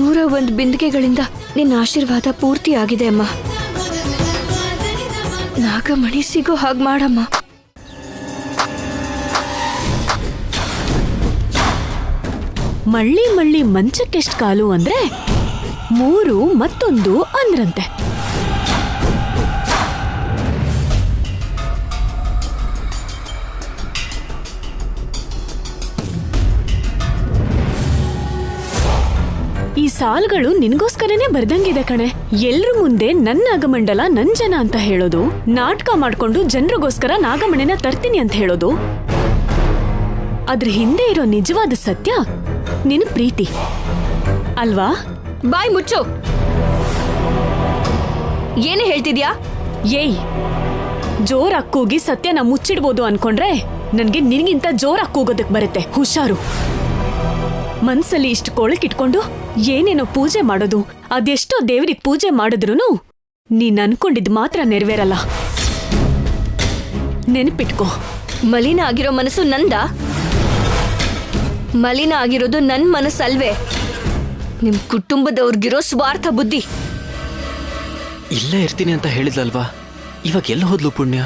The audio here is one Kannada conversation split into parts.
ದೂರ ಒಂದು ಬಿಂದಿಗೆಗಳಿಂದ ನಿನ್ನ ಆಶೀರ್ವಾದ ಪೂರ್ತಿ ಆಗಿದೆ ಅಮ್ಮ. ನಾಗಮಣಿ ಸಿಗೋ ಹಾಗೆ ಮಾಡಮ್ಮ. ಮಳ್ಳಿ ಮಳ್ಳಿ ಮಂಚಕ್ಕೆಷ್ಟು ಕಾಲು ಅಂದ್ರೆ 3 ಮತ್ತೊಂದು ಅಂದ್ರಂತೆ. ಈ ಸಾಲ್ಗಳು ನಿನ್ಗೋಸ್ಕರನೇ ಬರ್ದಂಗಿದೆ ಕಣೆ. ಎಲ್ರ ಮುಂದೆ ನನ್ನ ನಾಗಮಂಡಲ ನನ್ ಜನ ಅಂತ ಹೇಳೋದು, ನಾಟಕ ಮಾಡ್ಕೊಂಡು ಜನರಿಗೋಸ್ಕರ ನಾಗಮಣಿನ ತರ್ತೀನಿ ಅಂತ ಹೇಳೋದು, ಅದ್ರ ಹಿಂದೆ ಇರೋ ನಿಜವಾದ ಸತ್ಯ ನಿನ್ ಪ್ರೀತಿ ಅಲ್ವಾ? ಬಾಯ್ ಮುಚ್ಚು. ಏನೇ ಹೇಳ್ತಿದ್ಯಾ? ಏಯ್, ಜೋರಾಗಿ ಕೂಗಿ ಸತ್ಯನ ಮುಚ್ಚಿಡ್ಬೋದು ಅನ್ಕೊಂಡ್ರೆ ನನ್ಗೆ ನಿನ್ಗಿಂತ ಜೋರಾಗಿ ಕೂಗೋದಕ್ ಬರುತ್ತೆ. ಹುಷಾರು. ಮನ್ಸಲ್ಲಿ ಇಷ್ಟು ಕೊಳಕಿಟ್ಕೊಂಡು ಏನೇನೋ ಪೂಜೆ ಮಾಡೋದು, ಅದೆಷ್ಟೋ ದೇವ್ರಿಗೆ ಪೂಜೆ ಮಾಡಿದ್ರೂ ನೀನ್ ಅನ್ಕೊಂಡಿದ್ ಮಾತ್ರ ನೆರವೇರಲ್ಲ. ನೆನಪಿಟ್ಕೋ. ಮಲಿನ ಆಗಿರೋ ಮನಸ್ಸು ನಂದ? ಮಲಿನ ಆಗಿರೋದು ನನ್ ಮನಸ್ಸಲ್ವೇ, ನಿಮ್ ಕುಟುಂಬದವ್ರಿಗಿರೋ ಸ್ವಾರ್ಥ ಬುದ್ಧಿ. ಇಲ್ಲೇ ಇರ್ತೀನಿ ಅಂತ ಹೇಳಿದ್ಲಲ್ವಾ, ಇವಾಗ ಎಲ್ಲ ಹೋದ್ಲು ಪುಣ್ಯ?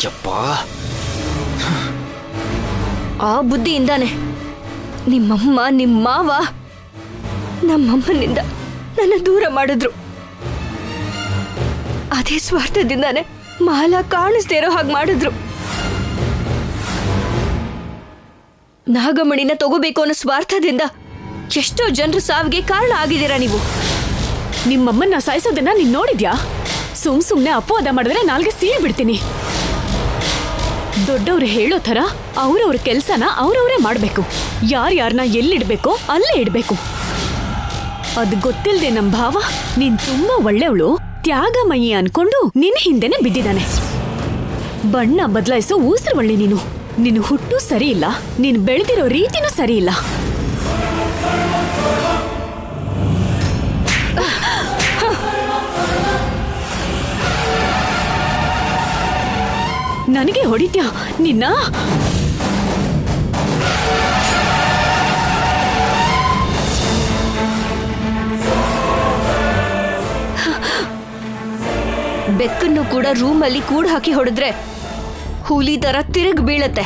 ಯಪ್ಪಾ, ಆ ಬುದ್ಧಿಯಿಂದಾನೆ ನಿಮ್ಮಮ್ಮ ನಿಮ್ಮ ಮಾವ ನಮ್ಮಮ್ಮನಿಂದ ನನ್ನ ದೂರ ಮಾಡಿದ್ರು. ಅದೇ ಸ್ವಾರ್ಥದಿಂದಾನೆ ಮಾಲ ಕಾಣಿಸ್ದೇ ಇರೋ ಹಾಗೆ ಮಾಡಿದ್ರು. ನಾಗಮಣಿನ ತಗೋಬೇಕು ಅನ್ನೋ ಸ್ವಾರ್ಥದಿಂದ ಎಷ್ಟೋ ಜನರ ಸಾವಿಗೆ ಕಾರಣ ಆಗಿದ್ದೀರಾ ನೀವು. ನಿಮ್ಮಮ್ಮನ್ನ ಸಾಯಿಸೋದನ್ನ ನೀನ್ ನೋಡಿದ್ಯಾ? ಸುಮ್ನೆ ಅಪವಾದ ಮಾಡಿದ್ರೆ ನಾಲ್ಗೆ ಸೀಳ್ ಬಿಡ್ತೀನಿ. ದೊಡ್ಡವ್ರು ಹೇಳೋ ಥರ ಅವ್ರವ್ರ ಕೆಲ್ಸನ ಅವ್ರವ್ರೇ ಮಾಡ್ಬೇಕು. ಯಾರ್ಯಾರನ್ನ ಎಲ್ಲಿಡ್ಬೇಕೋ ಅಲ್ಲೇ ಇಡ್ಬೇಕು. ಅದ್ ಗೊತ್ತಿಲ್ದೆ ನಮ್ ಭಾವ ನೀನ್ ತುಂಬಾ ಒಳ್ಳೆವಳು, ತ್ಯಾಗಮಯಿ ಅನ್ಕೊಂಡು ನಿನ್ ಹಿಂದೆನೆ ಬಿದ್ದಿದ್ದಾನೆ. ಬಣ್ಣ ಬದಲಾಯಿಸೋ ಊಸರವಳ್ಳಿ ನೀನು. ನಿನ್ ಹುಟ್ಟು ಸರಿ ಇಲ್ಲ, ನೀನ್ ಬೆಳೆದಿರೋ ರೀತಿನೂ ಸರಿ ಇಲ್ಲ. ನನಗೆ ಹೊಡಿತ್ಯಾ ನಿನ್ನ? ಬೆಕ್ಕನ್ನು ಕೂಡ ರೂಮಲ್ಲಿ ಕೂಡ್ ಹಾಕಿ ಹೊಡೆದ್ರೆ ಹುಲಿ ತರ ತಿರುಗಿ ಬೀಳತ್ತೆ.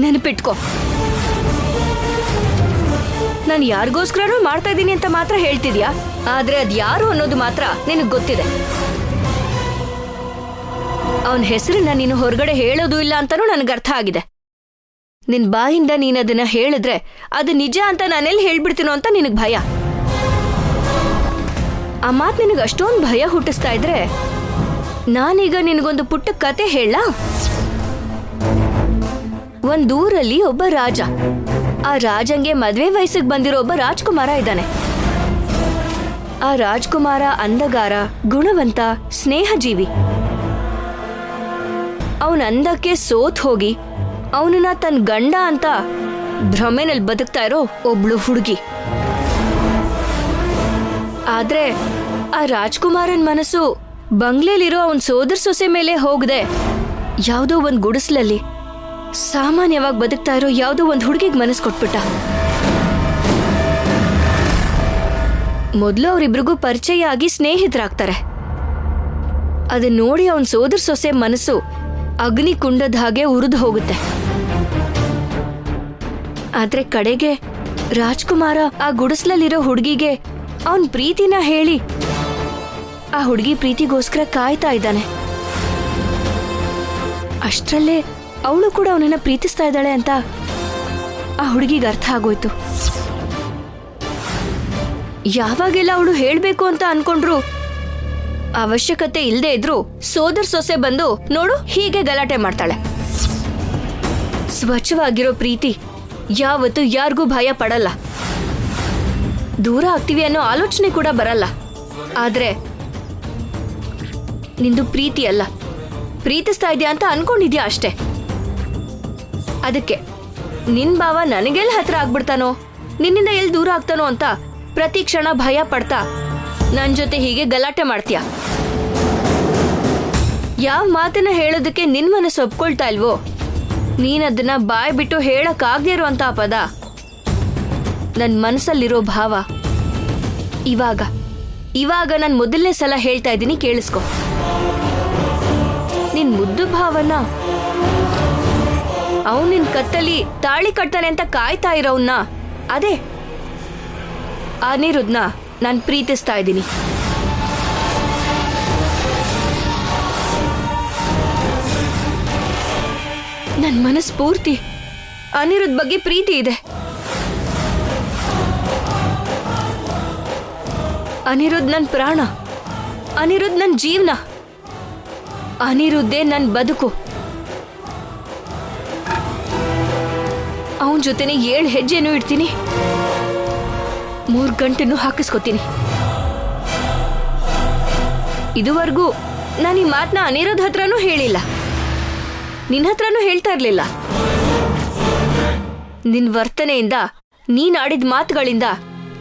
ನೆನಪಿಟ್ಕೋ. ನಾನು ಯಾರಿಗೋಸ್ಕರನೂ ಮಾಡ್ತಾ ಇದ್ದೀನಿ ಅಂತ ಮಾತ್ರ ಹೇಳ್ತಿದ್ಯಾ, ಆದ್ರೆ ಅದ್ ಯಾರು ಅನ್ನೋದು ಮಾತ್ರ ನಿನಗ್ ಗೊತ್ತಿದೆ. ಅವನ ಹೆಸರನ್ನ ನೀನು ಹೊರಗಡೆ ಹೇಳೋದು ಇಲ್ಲ ಅಂತಾನೂ ನನಗೆ ಅರ್ಥ ಆಗಿದೆ. ನಿನ್ ಬಾಯಿಂದ ನೀನದನ್ನ ಹೇಳಿದ್ರೆ ಅದು ನಿಜ ಅಂತ ನಾನೆಲ್ಲಿ ಹೇಳ್ಬಿಡ್ತೀನೋ ಅಂತ ನಿನಗ್ ಭಯ. ಆ ಮಾತು ನಿನಗೆ ಅಷ್ಟೊಂದು ಭಯ ಹುಟ್ಟಿಸ್ತಾ ಇದ್ರೆ ನಾನೀಗ ನಿನಗೊಂದು ಪುಟ್ಟ ಕತೆ ಹೇಳ. ಒಂದೂರಲ್ಲಿ ಒಬ್ಬ ರಾಜ. ಆ ರಾಜಂಗೆ ಮದ್ವೆ ವಯಸ್ಸಿಗೆ ಬಂದಿರೋ ಒಬ್ಬ ರಾಜ್ಕುಮಾರ ಇದ್ದಾನೆ. ಆ ರಾಜ್ಕುಮಾರ ಅಂದಗಾರ, ಗುಣವಂತ, ಸ್ನೇಹಜೀವಿ. ಅವನ ಅಂದಕ್ಕೆ ಸೋತ್ ಹೋಗಿ ಅವನನ್ನ ತನ್ನ ಗಂಡ ಅಂತ ಭ್ರಮೆನಲ್ಲಿ ಬದುಕ್ತಾ ಇರೋ ಒಬ್ಳು ಹುಡುಗಿ. ಆದ್ರೆ ಆ ರಾಜ್ಕುಮಾರನ್ ಮನಸ್ಸು ಬಂಗ್ಲೆಲಿರೋ ಅವನ್ ಸೋದರ ಸೊಸೆ ಮೇಲೆ ಹೋಗದೆ ಯಾವುದೋ ಒಂದ್ ಗುಡಿಸ್ಲಲ್ಲಿ ಸಾಮಾನ್ಯವಾಗಿ ಬದುಕ್ತಾ ಇರೋ ಯಾವುದೋ ಒಂದ್ ಹುಡುಗಿಗೆ ಮನಸ್ಸು ಕೊಟ್ಬಿಟ್ಟ. ಮೊದಲು ಅವರಿಬ್ರಿಗೂ ಪರಿಚಯ ಆಗಿ ಸ್ನೇಹಿತರಾಗ್ತಾರೆ. ಅದನ್ನ ನೋಡಿ ಅವನ್ ಸೋದರ ಸೊಸೆ ಮನಸ್ಸು ಅಗ್ನಿ ಕುಂಡದ ಹಾಗೆ ಉರಿದು ಹೋಗುತ್ತೆ. ಆದ್ರೆ ಕಡೆಗೆ ರಾಜ್ಕುಮಾರ ಆ ಗುಡಿಸ್ಲಲ್ಲಿರೋ ಹುಡುಗಿಗೆ ಅವನ್ ಪ್ರೀತಿನ ಹೇಳಿ ಆ ಹುಡುಗಿ ಪ್ರೀತಿಗೋಸ್ಕರ ಕಾಯ್ತಾ ಇದ್ದಾನೆ. ಅಷ್ಟ್ರಲ್ಲೇ ಅವಳು ಕೂಡ ಅವನನ್ನ ಪ್ರೀತಿಸ್ತಾ ಇದ್ದಾಳೆ ಅಂತ ಆ ಹುಡುಗಿಗೆ ಅರ್ಥ ಆಗೋಯ್ತು. ಯಾವಾಗೆಲ್ಲ ಅವಳು ಹೇಳ್ಬೇಕು ಅಂತ ಅನ್ಕೊಂಡ್ರು ಅವಶ್ಯಕತೆ ಇಲ್ಲದೆ ಇದ್ರು ಸೋದರ ಸೊಸೆ ಬಂದು ನೋಡು ಹೀಗೆ ಗಲಾಟೆ ಮಾಡ್ತಾಳೆ. ಸ್ವಚ್ಛವಾಗಿರೋ ಪ್ರೀತಿ ಯಾವತ್ತೂ ಯಾರಿಗೂ ಭಯ ಪಡಲ್ಲ, ದೂರ ಆಗ್ತೀವಿ ಅನ್ನೋ ಆಲೋಚನೆ ಕೂಡ ಬರಲ್ಲ. ಆದ್ರೆ ನಿಂದು ಪ್ರೀತಿ ಅಲ್ಲ, ಪ್ರೀತಿಸ್ತಾ ಇದೆಯಾ ಅಂತ ಅನ್ಕೊಂಡಿದ್ಯಾ ಅಷ್ಟೇ. ಅದಕ್ಕೆ ನಿನ್ ಭಾವ ನನಗೆಲ್ಲ ಹತ್ರ ಆಗ್ಬಿಡ್ತಾನೋ, ನಿನ್ನಿಂದ ಎಲ್ಲಿ ದೂರ ಆಗ್ತಾನೋ ಅಂತ ಪ್ರತಿ ಕ್ಷಣ ಭಯ ಪಡ್ತಾ ನನ್ ಜೊತೆ ಹೀಗೆ ಗಲಾಟೆ ಮಾಡ್ತೀಯ. ಯಾವ ಮಾತನ್ನ ಹೇಳೋದಕ್ಕೆ ನಿನ್ ಮನಸ್ಸು ಒಪ್ಕೊಳ್ತಾ ಇಲ್ವೋ, ನೀನದನ್ನ ಬಾಯ್ ಬಿಟ್ಟು ಹೇಳಕ್ ಆಗದೆ ಇರುವಂತ ಪದ ನನ್ನ ಮನಸ್ಸಲ್ಲಿರೋ ಭಾವ ಇವಾಗ ನಾನು ಮೊದಲನೇ ಸಲ ಹೇಳ್ತಾ ಇದ್ದೀನಿ, ಕೇಳಿಸ್ಕೊ. ನಿನ್ ಮುದ್ದು ಭಾವನ ಅವನ್ ನಿನ್ ಕತ್ತಲ್ಲಿ ತಾಳಿ ಕಟ್ತಾನೆ ಅಂತ ಕಾಯ್ತಾ ಇರೋವ್ನ, ಅದೇ ಅನಿರುದ್ಧನ ನಾನು ಪ್ರೀತಿಸ್ತಾ ಇದ್ದೀನಿ. ನನ್ನ ಮನಸ್ಪೂರ್ತಿ ಅನಿರುದ್ಧ ಬಗ್ಗೆ ಪ್ರೀತಿ ಇದೆ. ಅನಿರುದ್ಧ ನನ್ನ ಪ್ರಾಣ, ಅನಿರುದ್ಧ ನನ್ನ ಜೀವನ, ಅನಿರುದ್ಧೇ ನನ್ನ ಬದುಕು. ಅವನ ಜೊತೆನೆ 7 ಹೆಜ್ಜೆನೂ ಇಡ್ತೀನಿ, 3 ಗಂಟೆನೂ ಹಾಕಿಸ್ಕೊತೀನಿ. ಇದುವರೆಗೂ ನಾನು ಈ ಮಾತನ್ನ ಅನಿರುದ್ಧ ಹತ್ರನೂ ಹೇಳಿಲ್ಲ, ನಿನ್ನ ಹತ್ರನೂ ಹೇಳ್ತಾ ಇರ್ಲಿಲ್ಲ. ನಿನ್ ವರ್ತನೆಯಿಂದ, ನೀನ್ ಆಡಿದ ಮಾತುಗಳಿಂದ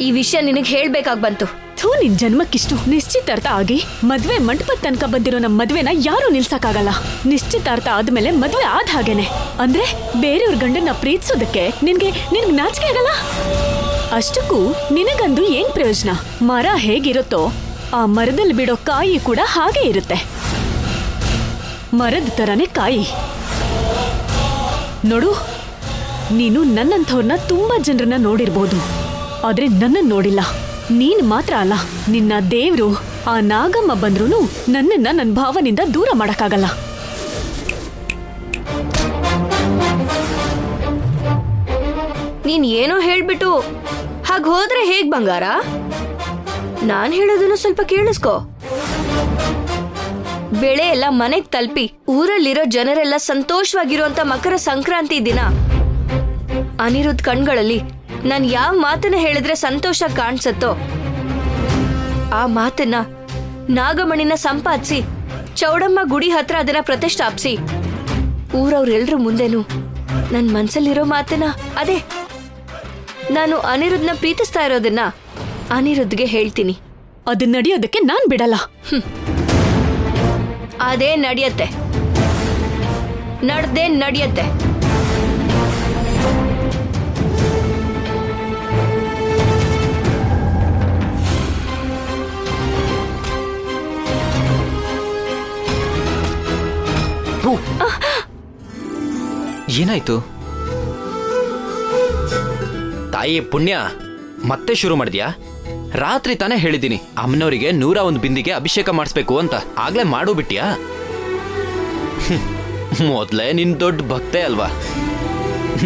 ಈ ವಿಷಯ ನಿನಗೆ ಹೇಳ್ಬೇಕಾಗ್ ಬಂತು. ಥೂ, ನಿನ್ ಜನ್ಮಕ್ಕಿಷ್ಟು ನಿಶ್ಚಿತಾರ್ಥ ಆಗಿ ಮದ್ವೆ ಮಂಟಪದ ತನಕ ಬಂದಿರೋ ನಮ್ ಮದ್ವೆನ ಯಾರು ನಿಲ್ಸಕ್ಕಾಗಲ್ಲ. ನಿಶ್ಚಿತಾರ್ಥ ಆದ್ಮೇಲೆ ಮದ್ವೆ ಆದ ಹಾಗೇನೆ. ಅಂದ್ರೆ ಬೇರೆಯವ್ರ ಗಂಡನ್ನ ಪ್ರೀತಿಸೋದಕ್ಕೆ ನಿನ್ಗೆ ನಾಚಿಕೆ ಆಗಲ್ಲ? ಅಷ್ಟಕ್ಕೂ ನಿನಗಂದು ಏನ್ ಪ್ರಯೋಜನ? ಮರ ಹೇಗಿರುತ್ತೋ ಆ ಮರದಲ್ಲಿ ಬಿಡೋ ಕಾಯಿ ಕೂಡ ಹಾಗೆ ಇರುತ್ತೆ. ಮರದ ತರನೇ ಕಾಯಿ. ನೋಡು, ನೀನು ನನ್ನಂಥವ್ರನ್ನ ತುಂಬಾ ಜನರನ್ನ ನೋಡಿರ್ಬೋದು, ಆದ್ರೆ ನನ್ನನ್ನು ನೋಡಿಲ್ಲ. ನೀನ್ ಮಾತ್ರ ಅಲ್ಲ, ನಿನ್ನ ದೇವ್ರು ಆ ನಾಗಮ್ಮ ಬಂದ್ರೂ ನನ್ನನ್ನ ನನ್ನ ಭಾವನಿಂದ ದೂರ ಮಾಡಕ್ಕಾಗಲ್ಲ. ನೀನ್ ಏನೋ ಹೇಳ್ಬಿಟ್ಟು ಹಾಗೆ ಹೋದ್ರೆ ಹೇಗ್ ಬಂಗಾರ? ನಾನ್ ಹೇಳೋದನ್ನು ಸ್ವಲ್ಪ ಕೇಳಿಸ್ಕೊ. ಬೆಳೆ ಎಲ್ಲ ಮನೆಗ್ ತಲುಪಿ ಊರಲ್ಲಿರೋ ಜನರೆಲ್ಲ ಸಂತೋಷವಾಗಿರುವಂತ ಮಕರ ಸಂಕ್ರಾಂತಿ ದಿನ ಅನಿರುದ್ಧ ಕಣ್ಗಳಲ್ಲಿ ನಾನು ಯಾವ ಮಾತನ್ನ ಹೇಳಿದ್ರೆ ಸಂತೋಷ ಕಾಣಿಸತ್ತೋ ಆ ಮಾತನ್ನ ನಾಗಮಣಿನ ಸಂಪಾದಿಸಿ ಚೌಡಮ್ಮ ಗುಡಿ ಹತ್ರ ಅದನ್ನ ಪ್ರತಿಷ್ಠಾಪಿಸಿ ಊರವ್ರೆಲ್ರ ಮುಂದೆನೂ ನನ್ನ ಮನ್ಸಲ್ಲಿರೋ ಮಾತನ್ನ, ಅದೇ ನಾನು ಅನಿರುದ್ಧನ ಪ್ರೀತಿಸ್ತಾ ಇರೋದನ್ನ ಅನಿರುದ್ಧಗೆ ಹೇಳ್ತೀನಿ. ಅದನ್ನ ನಡೆಯೋದಕ್ಕೆ ನಾನ್ ಬಿಡಲ್ಲ. ಅದೇ ನಡೆಯತ್ತೆ, ನಡ್ದೇ ನಡೆಯತ್ತೆ. ಏನಾಯ್ತು ತಾಯಿ? ಪುಣ್ಯ, ಮತ್ತೆ ಶುರು ಮಾಡಿದ್ಯಾ? ರಾತ್ರಿ ತಾನೇ ಹೇಳಿದ್ದೀನಿ ಅಮ್ಮನವರಿಗೆ 101 ಬಿಂದಿಗೆ ಅಭಿಷೇಕ ಮಾಡಿಸ್ಬೇಕು ಅಂತ. ಆಗ್ಲೇ ಮಾಡೋ ಬಿಟ್ಯಾ? ಮೊದ್ಲೇ ನಿನ್ ದೊಡ್ಡ ಭಕ್ತೆ ಅಲ್ವಾ,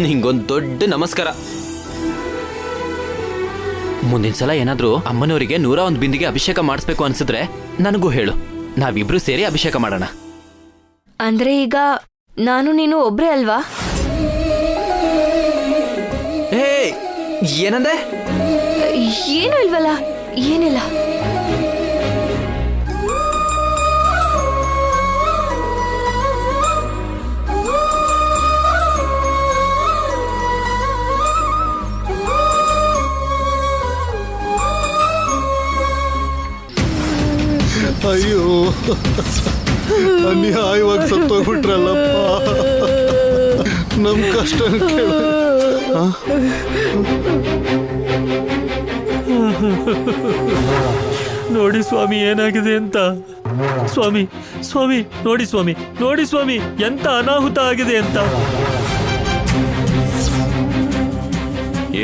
ನಿಂಗೊಂದು ದೊಡ್ಡ ನಮಸ್ಕಾರ. ಮುಂದಿನ ಸಲ ಏನಾದ್ರೂ ಅಮ್ಮನವರಿಗೆ 101 ಬಿಂದಿಗೆ ಅಭಿಷೇಕ ಮಾಡಿಸ್ಬೇಕು ಅನ್ಸಿದ್ರೆ ನನಗೂ ಹೇಳು, ನಾವಿಬ್ರು ಸೇರಿ ಅಭಿಷೇಕ ಮಾಡೋಣ. ಅಂದ್ರೆ ಈಗ ನಾನು ನೀನು ಒಬ್ರೇ ಅಲ್ವಾ? ಹೇ, ಏನಂದೆ? ಏನೂ ಇಲ್ವಲ್ಲ, ಏನಿಲ್ಲ. ಅಯ್ಯೋ, ಅನ್ಯಾಯವಾಗಿ ಸತ್ತೋಗ್ಬಿಟ್ರಲ್ಲಪ್ಪ. ನಮ್ ಕಷ್ಟ ಕೇಳ. ನೋಡಿ ಸ್ವಾಮಿ ಏನಾಗಿದೆ ಅಂತ. ಸ್ವಾಮಿ ಸ್ವಾಮಿ ನೋಡಿ ಸ್ವಾಮಿ, ನೋಡಿ ಸ್ವಾಮಿ ಎಂತ ಅನಾಹುತ ಆಗಿದೆ ಅಂತ.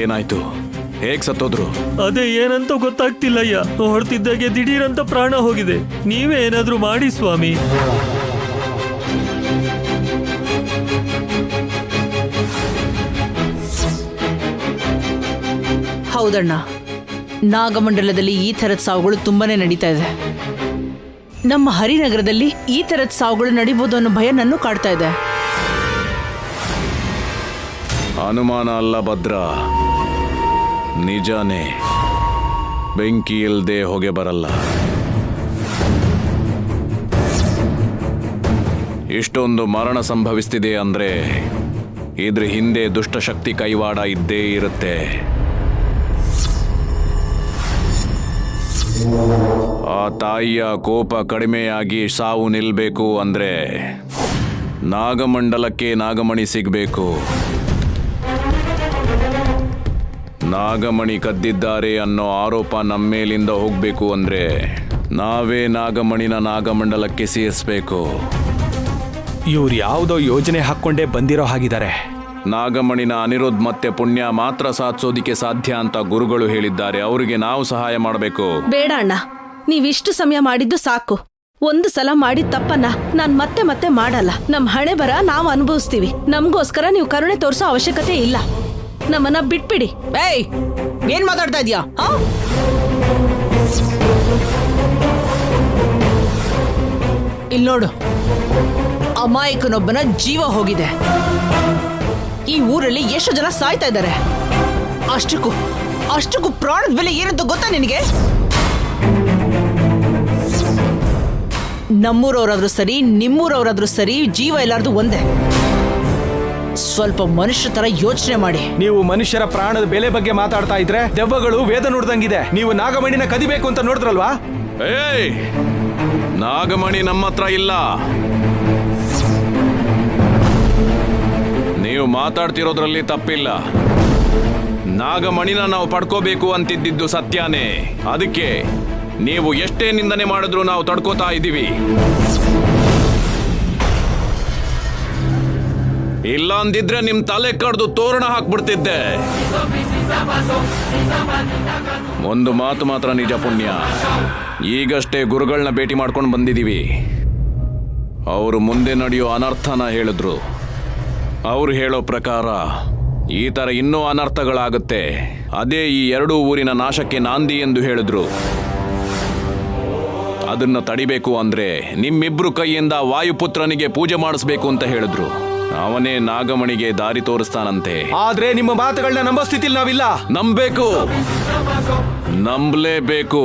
ಏನಾಯ್ತು? ಹೇಗ್ ಸತ್ತೋದ್ರು? ಅದೇ ಏನಂತ ಗೊತ್ತಾಗ್ತಿಲ್ಲಯ್ಯ. ಹೊರತಿದ್ದಾಗೆ ದಿಢೀರಂತ ಪ್ರಾಣ ಹೋಗಿದೆ. ನೀವೇ ಏನಾದ್ರೂ ಮಾಡಿ ಸ್ವಾಮಿ. ಹೌದಣ್ಣ, ನಾಗಮಂಡಲದಲ್ಲಿ ಈ ಥರದ ಸಾವುಗಳು ತುಂಬಾನೇ ನಡೀತಾ ಇದೆ. ನಮ್ಮ ಹರಿನಗರದಲ್ಲಿ ಈ ಥರದ ಸಾವುಗಳು ನಡೀಬಹುದು ಅನ್ನೋ ಭಯ ನನ್ನೂ ಕಾಡ್ತಾ ಇದೆ. ಅನುಮಾನ ಅಲ್ಲ ಭದ್ರ, ನಿಜಾನೇ. ಬೆಂಕಿ ಇಲ್ದೆ ಹೊಗೆ ಬರಲ್ಲ. ಇಷ್ಟೊಂದು ಮರಣ ಸಂಭವಿಸ್ತಿದೆ ಅಂದ್ರೆ ಇದ್ರ ಹಿಂದೆ ದುಷ್ಟಶಕ್ತಿ ಕೈವಾಡ ಇದ್ದೇ ಇರುತ್ತೆ. ಆ ತಾಯಿಯ ಕೋಪ ಕಡಿಮೆಯಾಗಿ ಸಾವು ನಿಲ್ಬೇಕು ಅಂದ್ರೆ ನಾಗಮಂಡಲಕ್ಕೆ ನಾಗಮಣಿ ಸಿಗ್ಬೇಕು. ನಾಗಮಣಿ ಕದ್ದಿದ್ದಾರೆ ಅನ್ನೋ ಆರೋಪ ನಮ್ಮ ಮೇಲಿಂದ ಹೋಗ್ಬೇಕು ಅಂದ್ರೆ ನಾವೇ ನಾಗಮಣಿನ ನಾಗಮಂಡಲಕ್ಕೆ ಸೇರಿಸ್ಬೇಕು. ಇವ್ರು ಯಾವುದೋ ಯೋಜನೆ ಹಾಕ್ಕೊಂಡೇ ಬಂದಿರೋ ಹಾಗಿದ್ದಾರೆ. ನಾಗಮಣಿನ ಅನಿರುದ್ಧ್ ಮತ್ತೆ ಪುಣ್ಯ ಮಾತ್ರ ಸಾಧಿಸೋದಿಕ್ಕೆ ಸಾಧ್ಯ ಅಂತ ಗುರುಗಳು ಹೇಳಿದ್ದಾರೆ. ಅವರಿಗೆ ನಾವು ಸಹಾಯ ಮಾಡಬೇಕು. ಬೇಡ ಅಣ್ಣ, ನೀವಿಷ್ಟು ಸಮಯ ಮಾಡಿದ್ದು ಸಾಕು. ಒಂದು ಸಲ ಮಾಡಿದ ತಪ್ಪನ್ನ ನಾನ್ ಮತ್ತೆ ಮತ್ತೆ ಮಾಡಲ್ಲ. ನಮ್ ಹಣೆ ಬರ ನಾವು ಅನುಭವಿಸ್ತೀವಿ. ನಮ್ಗೋಸ್ಕರ ನೀವು ಕರುಣೆ ತೋರಿಸೋ ಅವಶ್ಯಕತೆ ಇಲ್ಲ. ನಮ್ಮನ್ನ ಬಿಟ್ಬಿಡಿ. ಏಯ್, ಏನ್ ಮಾತಾಡ್ತಾ ಇದೀಯಾ? ಇಲ್ಲಿ ನೋಡು, ಅಮಾಯಕನೊಬ್ಬನ ಜೀವ ಹೋಗಿದೆ. ಈ ಊರಲ್ಲಿ ಎಷ್ಟು ಜನ ಸಾಯ್ತಾ ಇದ್ದಾರೆ. ಅಷ್ಟಕ್ಕೂ ಪ್ರಾಣದ ಬೆಲೆ ಏನಂತ ಗೊತ್ತಾ ನಿನಗೆ? ನಮ್ಮೂರವರಾದ್ರೂ ಸರಿ, ನಿಮ್ಮೂರವರಾದ್ರೂ ಸರಿ, ಜೀವ ಎಲ್ಲಾರ್ದು ಒಂದೇ. ಸ್ವಲ್ಪ ಮನುಷ್ಯ ತರ ಯೋಚನೆ ಮಾಡಿ. ನೀವು ಮನುಷ್ಯರ ಪ್ರಾಣದ ಬೆಲೆ ಬಗ್ಗೆ ಮಾತಾಡ್ತಾ ಇದ್ರೆ ದೆವ್ವಗಳು ವೇದ ನುಡ್ದಂಗಿದೆ. ನೀವು ನಾಗಮಣಿನ ಕದಿಬೇಕು ಅಂತ ನೋಡಿದ್ರಲ್ವಾ? ಏಯ್, ನಾಗಮಣಿ ನಮ್ಮ ಹತ್ರ ಇಲ್ಲ. ನೀವು ಮಾತಾಡ್ತಿರೋದ್ರಲ್ಲಿ ತಪ್ಪಿಲ್ಲ. ನಾಗಮಣಿನ ನಾವು ಪಡ್ಕೋಬೇಕು ಅಂತಿದ್ದಿದ್ದು ಸತ್ಯನೇ. ಅದಕ್ಕೆ ನೀವು ಎಷ್ಟೇ ನಿಂದನೆ ಮಾಡಿದ್ರು ನಾವು ತಡ್ಕೋತಾ ಇದ್ದೀವಿ. ಇಲ್ಲ ಅಂದಿದ್ರೆ ನಿಮ್ ತಲೆ ಕಡ್ದು ತೋರಣ ಹಾಕ್ಬಿಡ್ತಿದ್ದೆ. ಒಂದು ಮಾತು ಮಾತ್ರ ನಿಜ ಪುಣ್ಯ, ಈಗಷ್ಟೇ ಗುರುಗಳನ್ನ ಭೇಟಿ ಮಾಡ್ಕೊಂಡು ಬಂದಿದ್ದೀವಿ. ಅವರು ಮುಂದೆ ನಡೆಯೋ ಅನರ್ಥನ ಹೇಳಿದ್ರು. ಅವ್ರು ಹೇಳೋ ಪ್ರಕಾರ ಈ ತರ ಇನ್ನೂ ಅನರ್ಥಗಳಾಗುತ್ತೆ. ಅದೇ ಈ ಎರಡೂ ಊರಿನ ನಾಶಕ್ಕೆ ನಾಂದಿ ಎಂದು ಹೇಳಿದ್ರು. ಅದನ್ನ ತಡಿಬೇಕು ಅಂದ್ರೆ ನಿಮ್ಮಿಬ್ರು ಕೈಯಿಂದ ವಾಯುಪುತ್ರನಿಗೆ ಪೂಜೆ ಮಾಡಿಸ್ಬೇಕು ಅಂತ ಹೇಳಿದ್ರು. ಅವನೇ ನಾಗಮಣಿಗೆ ದಾರಿ ತೋರಿಸ್ತಾನಂತೆ. ಆದ್ರೆ ನಿಮ್ಮ ಮಾತುಗಳನ್ನ ನಂಬೋ ಸ್ಥಿತಿಲಿ ನಾವಿಲ್ಲ. ನಂಬೇಕು, ನಂಬಲೇಬೇಕು.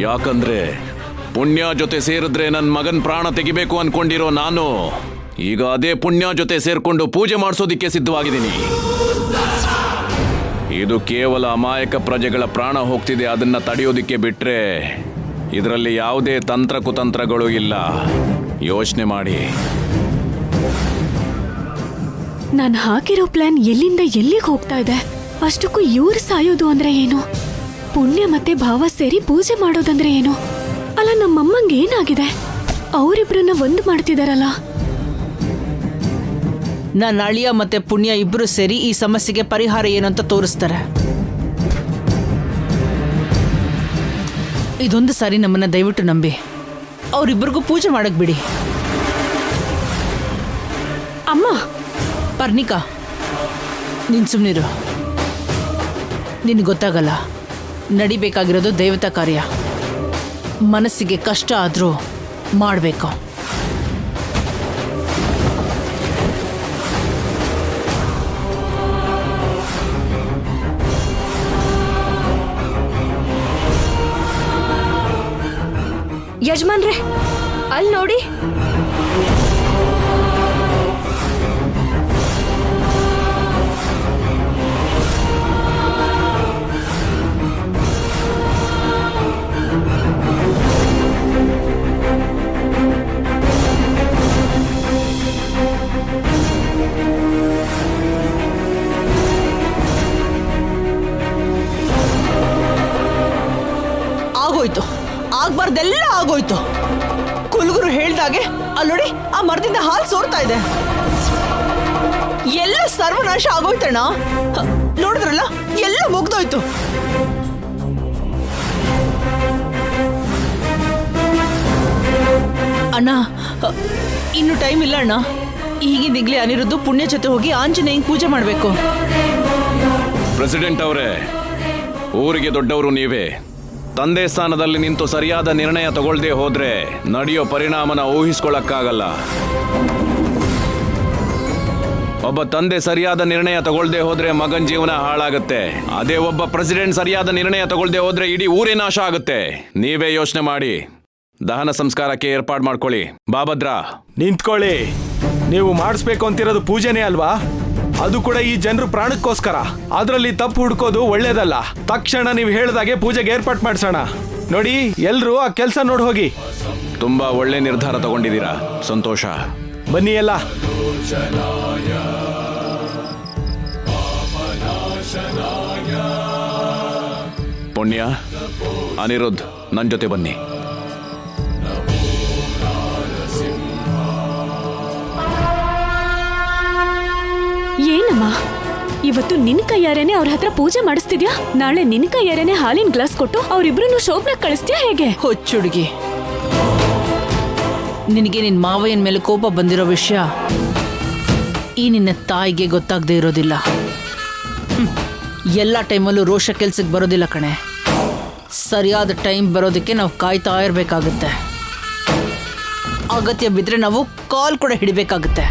ಯಾಕಂದ್ರೆ ಪುಣ್ಯ ಜೊತೆ ಸೇರಿದ್ರೆ ನನ್ನ ಮಗನ್ ಪ್ರಾಣ ತೆಗಿಬೇಕು ಅನ್ಕೊಂಡಿರೋ ನಾನು ಈಗ ಅದೇ ಪುಣ್ಯ ಜೊತೆ ಸೇರ್ಕೊಂಡು ಪೂಜೆ ಮಾಡಿಸೋದಿಕ್ಕೆ ಸಿದ್ಧವಾಗಿದ್ದೀನಿ. ಇದು ಕೇವಲ ಅಮಾಯಕ ಪ್ರಜೆಗಳ ಪ್ರಾಣ ಹೋಗ್ತಿದೆ. ಅದನ್ನ ತಡೆಯೋದಿಕ್ಕೆ ಬಿಟ್ರೆ ಇದರಲ್ಲಿ ಯಾವುದೇ ತಂತ್ರ ಕುತಂತ್ರಗಳು ಇಲ್ಲ. ಯೋಚನೆ ಮಾಡಿ. ನಾನು ಹಾಕಿರೋ ಪ್ಲಾನ್ ಎಲ್ಲಿಂದ ಎಲ್ಲಿಗೆ ಹೋಗ್ತಾ ಇದೆ? ಅಷ್ಟಕ್ಕೂ ಇವ್ರು ಸಾಯೋದು ಅಂದ್ರೆ ಏನು? ಪುಣ್ಯ ಮತ್ತೆ ಭಾವ ಸೇರಿ ಪೂಜೆ ಮಾಡೋದಂದ್ರೆ ಏನು? ಅಲ್ಲ, ನಮ್ಮಮ್ಮಂಗೆ ಏನಾಗಿದೆ? ಅವರಿಬ್ರನ್ನ ಒಂದು ಮಾಡ್ತಿದಾರಲ್ಲ. ನನ್ನ ಅಳಿಯ ಮತ್ತೆ ಪುಣ್ಯ ಇಬ್ರು ಸೇರಿ ಈ ಸಮಸ್ಯೆಗೆ ಪರಿಹಾರ ಏನು ಅಂತ ತೋರಿಸ್ತಾರೆ. ಇದೊಂದು ಸಾರಿ ನಮ್ಮನ್ನ ದಯವಿಟ್ಟು ನಂಬಿ ಅವರಿಬ್ಬರಿಗೂ ಪೂಜೆ ಮಾಡಕ್ ಬಿಡಿ. ಅಮ್ಮ, ಪರ್ಣಿಕಾ, ನೀನ್ ಸುಮ್ನಿರು. ನಿನ್ ಗೊತ್ತಾಗಲ್ಲ, ನಡಿಬೇಕಾಗಿರೋದು ದೈವತಾ ಕಾರ್ಯ. ಮನಸ್ಸಿಗೆ ಕಷ್ಟ ಆದ್ರೂ ಮಾಡಬೇಕು. ಯಜಮಾನ್ರೆ, ಅಲ್ಲಿ ನೋಡಿ. ಆಗೋಯ್ತು, ಆಗ್ಬಾರ್ದೆಲ್ಲ ಆಗೋಯ್ತು. ಕುಲ್ಗುರು ಹೇಳ್ದಾಗೆ ಅಲ್ಲೋಡಿ, ಆ ಮರದಿಂದ ಹಾಲು ಸೋರ್ತಾ ಇದೆ. ಎಲ್ಲ ಸರ್ವನಾಶ ಆಗೋಯ್ತಣ್ಣ. ನೋಡಿದ್ರಲ್ಲ, ಎಲ್ಲ ಮುಗ್ದೋಯ್ತು. ಅಣ್ಣ, ಇನ್ನು ಟೈಮ್ ಇಲ್ಲ ಅಣ್ಣ. ಈಗಿಂದಿಗ್ಲೇ ಅನಿರುದ್ಧು ಪುಣ್ಯ ಜೊತೆ ಹೋಗಿ ಆಂಜನೇಯಂಗೆ ಪೂಜೆ ಮಾಡಬೇಕು. ಪ್ರೆಸಿಡೆಂಟ್ ಅವರೇ, ಊರಿಗೆ ದೊಡ್ಡವರು ನೀವೇ. ತಂದೆ ಸ್ಥಾನದಲ್ಲಿ ನಿಂತು ಸರಿಯಾದ ನಿರ್ಣಯ ತಗೊಳ್ದೇ ಹೋದ್ರೆ ನಡೆಯೋ ಪರಿಣಾಮನ ಊಹಿಸ್ಕೊಳ್ಳಕ್ಕಾಗಲ್ಲ. ಒಬ್ಬ ತಂದೆ ಸರಿಯಾದ ನಿರ್ಣಯ ತಗೊಳ್ದೇ ಹೋದ್ರೆ ಮಗನ್ ಜೀವನ ಹಾಳಾಗುತ್ತೆ. ಅದೇ ಒಬ್ಬ ಪ್ರೆಸಿಡೆಂಟ್ ಸರಿಯಾದ ನಿರ್ಣಯ ತಗೊಳ್ದೇ ಹೋದ್ರೆ ಇಡೀ ಊರೇ ನಾಶ ಆಗುತ್ತೆ. ನೀವೇ ಯೋಚನೆ ಮಾಡಿ. ದಹನ ಸಂಸ್ಕಾರಕ್ಕೆ ಏರ್ಪಾಡು ಮಾಡ್ಕೊಳ್ಳಿ. ಬಾಭದ್ರ, ನಿಂತ್ಕೊಳ್ಳಿ. ನೀವು ಮಾಡಿಸ್ಬೇಕು ಅಂತಿರೋದು ಪೂಜೆನೇ ಅಲ್ವಾ? ಅದು ಕೂಡ ಈ ಜನರು ಪ್ರಾಣಕ್ಕೋಸ್ಕರ. ಅದರಲ್ಲಿ ತಪ್ಪು ಹುಡ್ಕೋದು ಒಳ್ಳೇದಲ್ಲ. ತಕ್ಷಣ ನೀವು ಹೇಳ್ದಾಗೆ ಪೂಜೆಗೆ ಏರ್ಪಾಟ್ ಮಾಡಿಸೋಣ. ನೋಡಿ, ಎಲ್ರೂ ಆ ಕೆಲಸ ನೋಡಿ ಹೋಗಿ. ತುಂಬಾ ಒಳ್ಳೆ ನಿರ್ಧಾರ ತಗೊಂಡಿದ್ದೀರಾ, ಸಂತೋಷ. ಬನ್ನಿ ಎಲ್ಲ. ಪುಣ್ಯ, ಅನಿರುದ್ಧ್, ನನ್ನ ಜೊತೆ ಬನ್ನಿ. ಏನಮ್ಮ ಇವತ್ತು ನಿನ್ ಕೈಯಾರೇನೆ ಅವ್ರ ಹತ್ರ ಪೂಜೆ ಮಾಡಿಸ್ತಿದ್ಯಾ? ನಾಳೆ ನಿನ್ ಕೈಯಾರೇನೆ ಹಾಲಿನ ಗ್ಲಾಸ್ ಕೊಟ್ಟು ಅವ್ರಿಬ್ರು ಶೋಭನ ಕಳಿಸ್ತೀಯಾ ಹೇಗೆ? ಹುಚ್ಚುಡುಗಿ, ನಿನಗೆ ನಿನ್ನ ಮಾವಯ್ಯನ ಮೇಲೆ ಕೋಪ ಬಂದಿರೋ ವಿಷಯ ಈ ನಿನ್ನ ತಾಯಿಗೆ ಗೊತ್ತಾಗದೆ ಇರೋದಿಲ್ಲ. ಎಲ್ಲ ಟೈಮಲ್ಲೂ ರೋಷ ಕೆಲ್ಸಕ್ಕೆ ಬರೋದಿಲ್ಲ ಕಣೆ. ಸರಿಯಾದ ಟೈಮ್ ಬರೋದಕ್ಕೆ ನಾವು ಕಾಯ್ತಾ ಇರಬೇಕಾಗುತ್ತೆ. ಅಗತ್ಯ ಬಿದ್ದರೆ ನಾವು ಕಾಲ್ ಕೂಡ ಹಿಡಿಬೇಕಾಗುತ್ತೆ.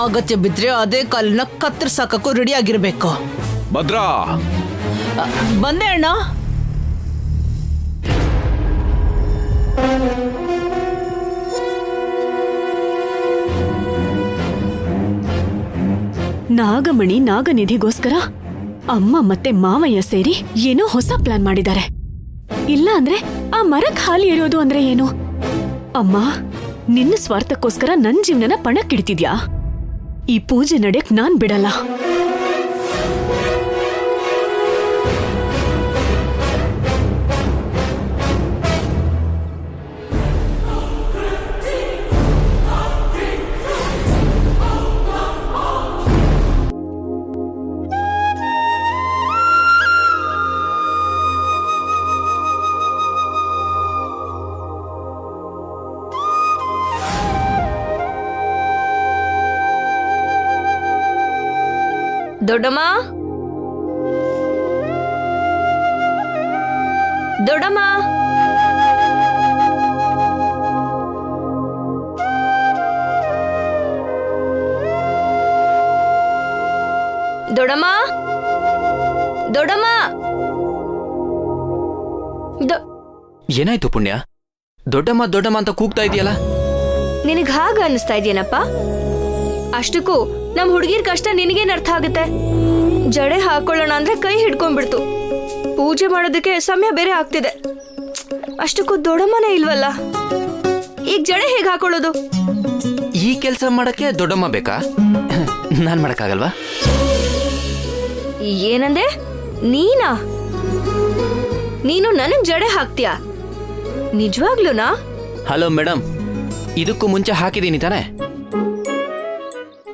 ಅಗತ್ಯ ಬಿದ್ದರೆ ಅದೇ ಕಾಲನ್ನ ಕತ್ತರಿಸಾಕಕ್ಕೂ ರೆಡಿ ಆಗಿರಬೇಕು. ಭದ್ರಾ, ಬಂದೆ ಅಣ್ಣ. ನಾಗಮಣಿ ನಾಗನಿಧಿಗೋಸ್ಕರ ಅಮ್ಮ ಮತ್ತೆ ಮಾವಯ್ಯ ಸೇರಿ ಏನೋ ಹೊಸ ಪ್ಲಾನ್ ಮಾಡಿದ್ದಾರೆ. ಇಲ್ಲ ಅಂದ್ರೆ ಆ ಮರಕ್ ಹಾಲಿ ಇರೋದು ಅಂದ್ರೆ ಏನು? ಅಮ್ಮ, ನಿನ್ನ ಸ್ವಾರ್ಥಕ್ಕೋಸ್ಕರ ನನ್ ಜೀವನನ ಪಣಕ್ಕಿಡ್ತಿದ್ಯಾ? ಈ ಪೂಜೆ ನಡೆಯಕ್ ನಾನ್ ಬಿಡಲ್ಲ. ದೊಡ್ಡಮ್ಮ, ದೊಡ್ಡಮ್ಮ, ದೊಡ್ಡಮ್ಮ, ದೊಡ್ಡಮ್ಮ. ಏನಾಯ್ತು ಪುಣ್ಯ? ದೊಡ್ಡಮ್ಮ ದೊಡ್ಡಮ್ಮ ಅಂತ ಕೂಗ್ತಾ ಇದೆಯಲ್ಲ? ನಿನಗ್ ಹಾಗ ಅನಿಸ್ತಾ ಇದೆಯೇನಪ್ಪ? ಅಷ್ಟಕ್ಕೂ ನಮ್ ಹುಡುಗಿರ್ ಕಷ್ಟ ನಿನಗೇನ್ ಅರ್ಥ ಆಗುತ್ತೆ? ಜಡೆ ಹಾಕೊಳ್ಳೋಣ ಅಂದ್ರೆ ಕೈ ಹಿಡ್ಕೊಂಡ್ಬಿಡ್ತು. ಪೂಜೆ ಮಾಡೋದಕ್ಕೆ ಸಮಯ ಬೇರೆ ಆಗ್ತಿದೆ. ಅಷ್ಟಕ್ಕೂ ದೊಡ್ಡಮ್ಮನೇ ಇಲ್ವಲ್ಲ, ಈಗ ಜಡೆ ಹೇಗೆ ಹಾಕೊಳ್ಳೋದು? ಈ ಕೆಲಸ ಮಾಡಕ್ಕೆ ದೊಡ್ಡಮ್ಮ ಬೇಕಾ? ನಾನ್ ಮಾಡಕ್ಕಾಗಲ್ವಾ? ಏನಂದೆ? ನೀನಾ? ನೀನು ನನಗ್ ಜಡೆ ಹಾಕ್ತೀಯಾ? ನಿಜವಾಗ್ಲೂನಾ? ಹಲೋ ಮೇಡಮ್, ಇದಕ್ಕೂ ಮುಂಚೆ ಹಾಕಿದೀನಿ ತಾನೆ?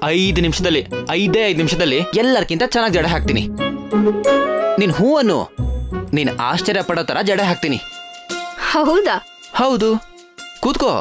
5 ನಿಮಿಷದಲ್ಲಿ ಎಲ್ಲರಿಗಿಂತ ಚೆನ್ನಾಗಿ ಜಡೆ ಹಾಕ್ತೀನಿ. ನೀನ್ ಹೂವನ್ನು ನೀನ್ ಆಶ್ಚರ್ಯ ಪಡೋ ತರ ಜಡೆ ಹಾಕ್ತೀನಿ. ಹೌದಾ? ಹೌದು, ಕೂತ್ಕೋ.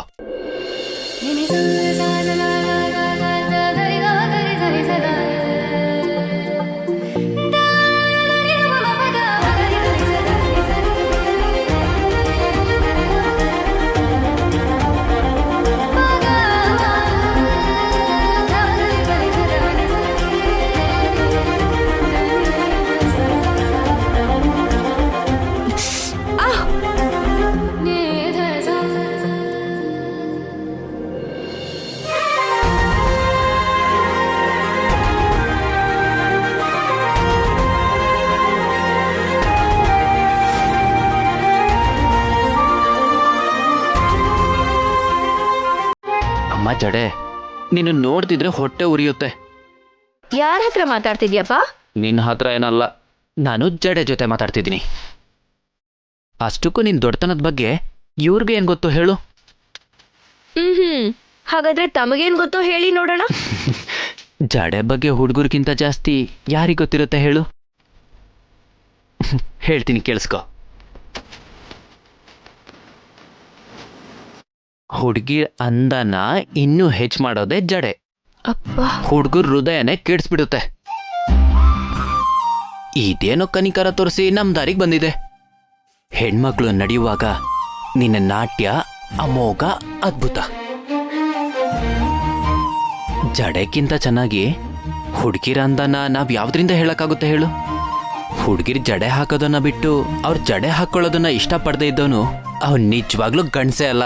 ಅಮ್ಮ ಜಡೆ, ನೀನು ನೋಡ್ತಿದ್ರೆ ಹೊಟ್ಟೆ ಉರಿಯುತ್ತೆ. ಯಾರ ಹತ್ರ ಮಾತಾಡ್ತಿದ್ಯಪ್ಪ? ನಿನ್ನ ಹತ್ರ ಏನಲ್ಲ, ನಾನು ಜಡೆ ಜೊತೆ ಮಾತಾಡ್ತಿದ್ದೀನಿ. ಅಷ್ಟಕ್ಕೂ ನಿನ್ ದೊಡ್ಡತನದ ಬಗ್ಗೆ ಇವ್ರಿಗೆ ಏನ್ ಗೊತ್ತು ಹೇಳು? ಹಾಗಾದ್ರೆ ತಮಗೇನ್ ಗೊತ್ತೋ ಹೇಳಿ ನೋಡೋಣ. ಜಡೆ ಬಗ್ಗೆ ಹುಡುಗರಿಗಿಂತ ಜಾಸ್ತಿ ಯಾರಿಗೆ ಗೊತ್ತಿರುತ್ತೆ ಹೇಳು? ಹೇಳ್ತೀನಿ, ಕೇಳಿಸ್ಕೊ. ಹುಡುಗಿ ಅಂದನ ಇನ್ನೂ ಹೆಚ್ಚು ಮಾಡೋದೇ ಜಡೆ. ಅಪ್ಪ, ಹುಡುಗರ ಹೃದಯನೇ ಕೆಡಿಸ್ಬಿಡುತ್ತೆ. ಇದೇನೋ ಕನಿಕರ ತೋರಿಸಿ ನಮ್ ದಾರಿಗೆ ಬಂದಿದೆ. ಹೆಣ್ಮಕ್ಳು ನಡೆಯುವಾಗ ನಿನ್ನ ನಾಟ್ಯ ಅಮೋಘ, ಅದ್ಭುತ. ಜಡೆಕ್ಕಿಂತ ಚೆನ್ನಾಗಿ ಹುಡುಗಿರ ಅಂದನ ನಾವ್ ಯಾವ್ದ್ರಿಂದ ಹೇಳಕ್ಕಾಗುತ್ತೆ ಹೇಳು? ಹುಡುಗಿರ್ ಜಡೆ ಹಾಕೋದನ್ನ ಬಿಟ್ಟು ಅವ್ರ ಜಡೆ ಹಾಕೊಳ್ಳೋದನ್ನ ಇಷ್ಟಪಡದೆ ಇದ್ದವನು ಅವ್ನು ನಿಜವಾಗ್ಲೂ ಗಂಡ್ಸೇ ಅಲ್ಲ.